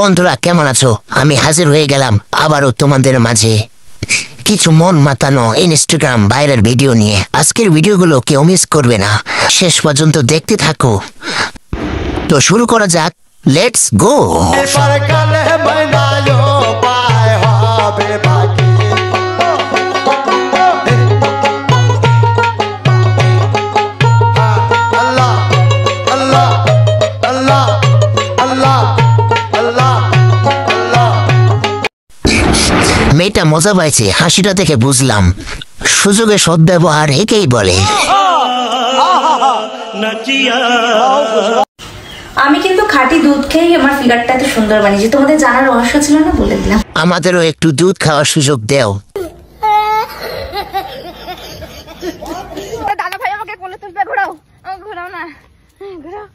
বন্ধুরা কেমন আছো? আমি হাজির হয়ে গেলাম আবারও তোমাদের মাঝে কিছু মন মাতানো ইনস্টাগ্রাম ভাইরাল ভিডিও নিয়ে। আজকের ভিডিওগুলো কেউ মিস করবে না, শেষ পর্যন্ত দেখতে থাকো। তো শুরু করা যাক, লেটস গো। মেয়েটা মজা পাইছে, হাসিটা দেখে বুঝলাম সুযোগে সদ্ব্যবহার একেই বলে। আমি কিন্তু খাঁটি দুধ খেয়ে আমার ফিগারটা এত সুন্দর বানিয়েছি। তোমাদের জানার রহস্য ছিল না, বলে দিলাম। আমাদেরও একটু দুধ খাওয়ার সুযোগ দেও। দাদা ভাই আমাকে কোলে তুলবে, ঘোরাও ঘোরাও না, ঘোরাও।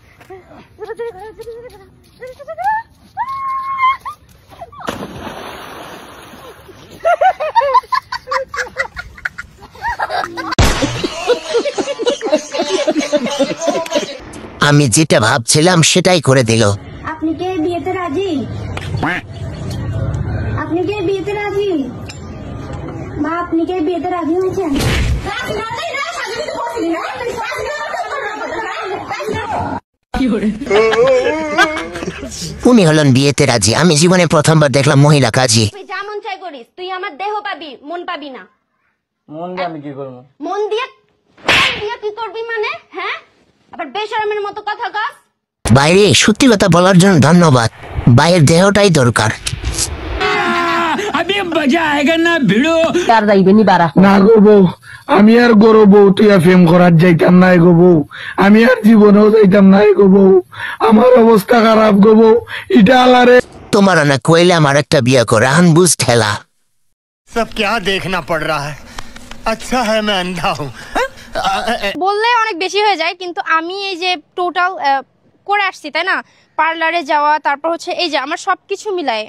আমি যেটা ভাবছিলাম সেটাই করে দিল। আপনি কে বিয়েতে রাজি? আপনি কে বিয়েতে রাজি? মা আপনি কে বিয়েতে রাজি হয়েছেন? উনি হলেন বিয়েতে রাজি। আমি জীবনে প্রথমবার দেখলাম মহিলা কাজী। তুই যা মন চাই করিস, তুই আমার দেহ পাবি, মন পাবি না। মন দিয়ে আমি কি করবো? মন দিয়ে কি করবি মানে? হ্যাঁ, আবার বেশরমের মতো কথা কস। বাইরে সত্যি কথা বলার জন্য ধন্যবাদ, বাইরের দেহটাই দরকার। না গো বউ, আমি আর গরো বউ তুই ফেম করার যাইতাম না গো বউ, আমি আর জীবনেও যাইতাম না গো বউ, আমার অবস্থা খারাপ গো বউ। এটা আলারে তোমার না কইলে আমার একটা বিয়ে করে আন বুঝ ঠেলা। सब क्या देखना पड़ रहा है? अच्छा है मैं अंधा हूँ। বললে অনেক বেশি হয়ে যায়, কিন্তু আমি এই যে টোটাল করে আসছি, তাই না? পার্লারে যাওয়া, তারপর হচ্ছে এই যে আমার সবকিছু মিলায়,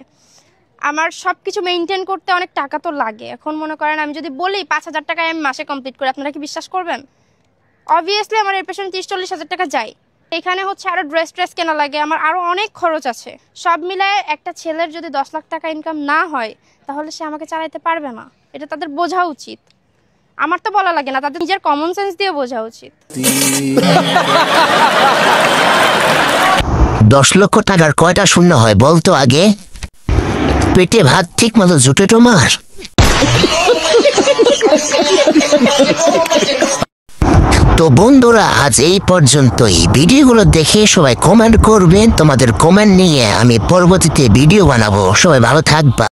আমার সবকিছু মেনটেন করতে অনেক টাকা তো লাগে। এখন মনে করেন আমি যদি বলি 5,000 টাকায় আমি মাসে কমপ্লিট করি, আপনারা কি বিশ্বাস করবেন? অবভিয়াসলি আমার এর পেছনে 30-40 হাজার টাকা যায়। এখানে হচ্ছে আরো ড্রেস কেনা লাগে, আমার আরো অনেক খরচ আছে। সব মিলায় একটা ছেলের যদি 10 লাখ টাকা ইনকাম না হয়, তাহলে সে আমাকে চালাতে পারবে না। এটা তাদের বোঝা উচিত। আমার তো বলা লাগে না, তাদের নিজের কমন সেন্স দিয়ে বোঝা উচিত। 10 লক্ষ টাকার কয়টা শূন্য হয় বলতো আগে? পেটে ভাত ঠিক মতো জুটে তোমার? তো বন্ধুরা আজ এই পর্যন্তই। ভিডিওগুলো দেখে সবাই কমেন্ট করবেন, তোমাদের কমেন্ট নিয়ে আমি পরবর্তীতে ভিডিও বানাবো। সবাই ভালো থাকবা।